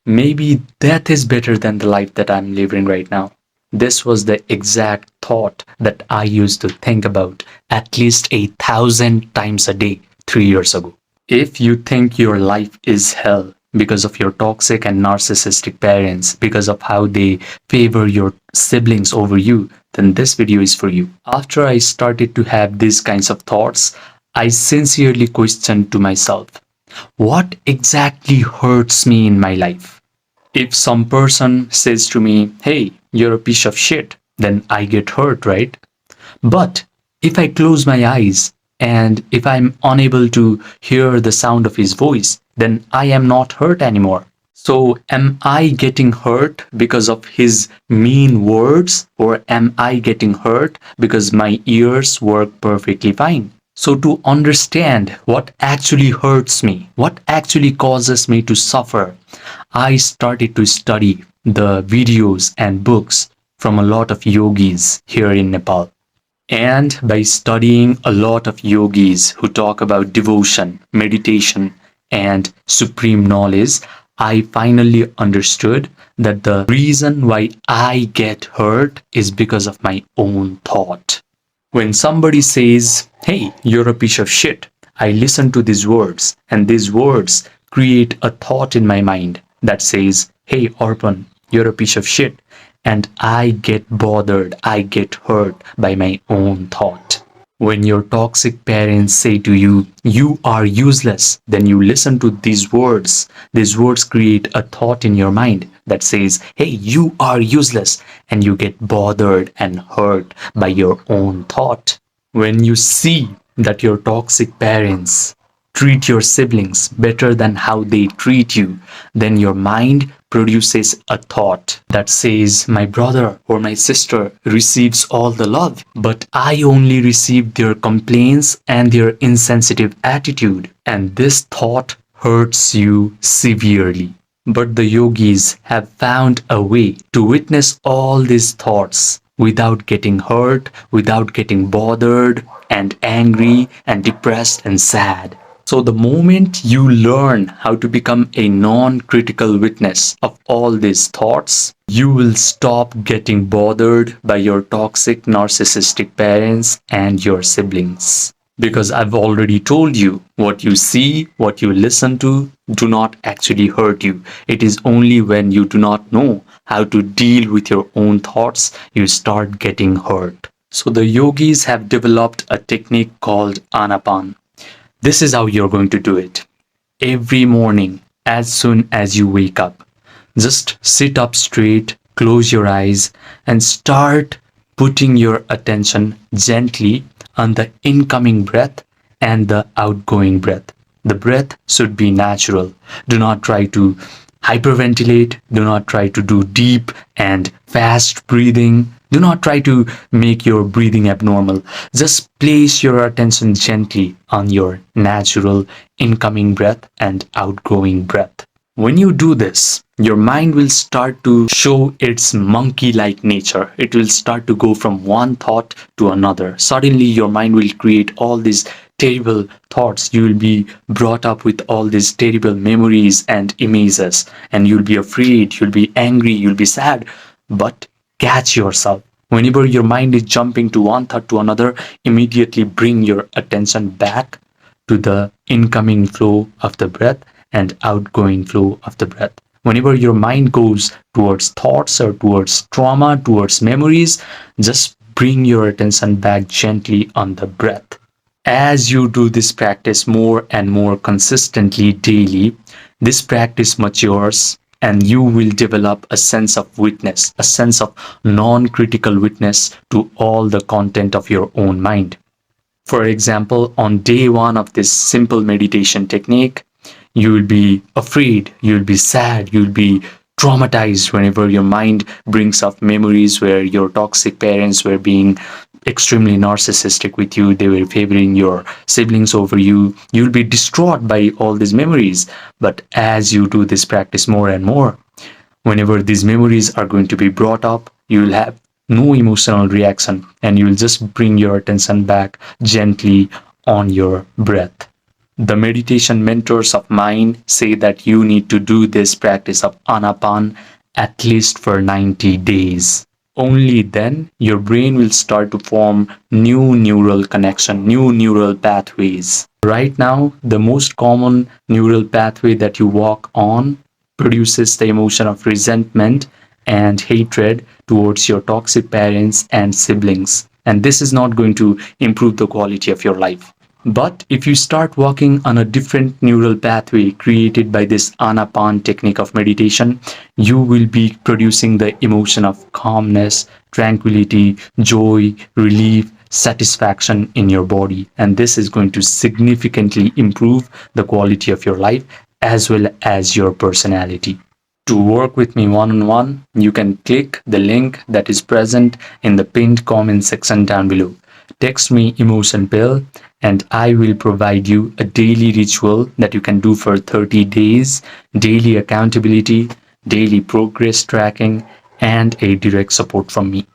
Maybe death is better than the life that I'm living right now. This was the exact thought that I used to think about at least 1,000 times a day 3 years ago. If you think your life is hell because of your toxic and narcissistic parents, because of how they favor your siblings over you, then this video is for you. After I started to have these kinds of thoughts, I sincerely questioned to myself, what exactly hurts me in my life? If some person says to me, hey, you're a piece of shit, then I get hurt, right? But if I close my eyes and if I'm unable to hear the sound of his voice, then I am not hurt anymore. So, am I getting hurt because of his mean words, or am I getting hurt because my ears work perfectly fine? So, to understand what actually hurts me, what actually causes me to suffer, I started to study the videos and books from a lot of yogis here in Nepal. And by studying a lot of yogis who talk about devotion, meditation, and supreme knowledge, I finally understood that the reason why I get hurt is because of my own thought. When somebody says, hey, you're a piece of shit, I listen to these words, and these words create a thought in my mind that says, hey, Arpan, you're a piece of shit. And I get bothered, I get hurt by my own thought. When your toxic parents say to you, you are useless, then you listen to these words. These words create a thought in your mind that says, hey, you are useless, and you get bothered and hurt by your own thought. When you see that your toxic parents treat your siblings better than how they treat you, then your mind produces a thought that says, my brother or my sister receives all the love, but I only receive their complaints and their insensitive attitude. And this thought hurts you severely. But the yogis have found a way to witness all these thoughts without getting hurt, without getting bothered and angry and depressed and sad. So the moment you learn how to become a non-critical witness of all these thoughts, you will stop getting bothered by your toxic narcissistic parents and your siblings. Because I've already told you, what you see, what you listen to, do not actually hurt you. It is only when you do not know how to deal with your own thoughts, you start getting hurt. So the yogis have developed a technique called Anapan. This is how you're going to do it. Every morning, as soon as you wake up, just sit up straight, close your eyes, and start putting your attention gently on the incoming breath and the outgoing breath. The breath should be natural. Do not try to hyperventilate. Do not try to do deep and fast breathing. Do not try to make your breathing abnormal. Just place your attention gently on your natural incoming breath and outgoing breath. When you do this, your mind will start to show its monkey-like nature. It will start to go from one thought to another. Suddenly, your mind will create all these terrible thoughts. You will be brought up with all these terrible memories and images, and you'll be afraid, you'll be angry, you'll be sad. But catch yourself. Whenever your mind is jumping to one thought to another, immediately bring your attention back to the incoming flow of the breath and outgoing flow of the breath. Whenever your mind goes towards thoughts or towards trauma, towards memories, just bring your attention back gently on the breath. As you do this practice more and more consistently daily, this practice matures and you will develop a sense of witness, a sense of non-critical witness to all the content of your own mind. For example, on day one of this simple meditation technique, you will be afraid, you'll be sad, you'll be traumatized whenever your mind brings up memories where your toxic parents were being extremely narcissistic with you, they were favoring your siblings over you. You'll be distraught by all these memories. But as you do this practice more and more, whenever these memories are going to be brought up, you will have no emotional reaction and you will just bring your attention back gently on your breath. The meditation mentors of mine say that you need to do this practice of Anapan at least for 90 days. Only then your brain will start to form new neural connection, new neural pathways. Right now, the most common neural pathway that you walk on produces the emotion of resentment and hatred towards your toxic parents and siblings. And this is not going to improve the quality of your life. But if you start walking on a different neural pathway created by this Anapan technique of meditation, you will be producing the emotion of calmness, tranquility, joy, relief, satisfaction in your body. And this is going to significantly improve the quality of your life as well as your personality. To work with me one-on-one, you can click the link that is present in the pinned comment section down below. Text me emotion pill and I will provide you a daily ritual that you can do for 30 days, daily accountability, daily progress tracking, and a direct support from me.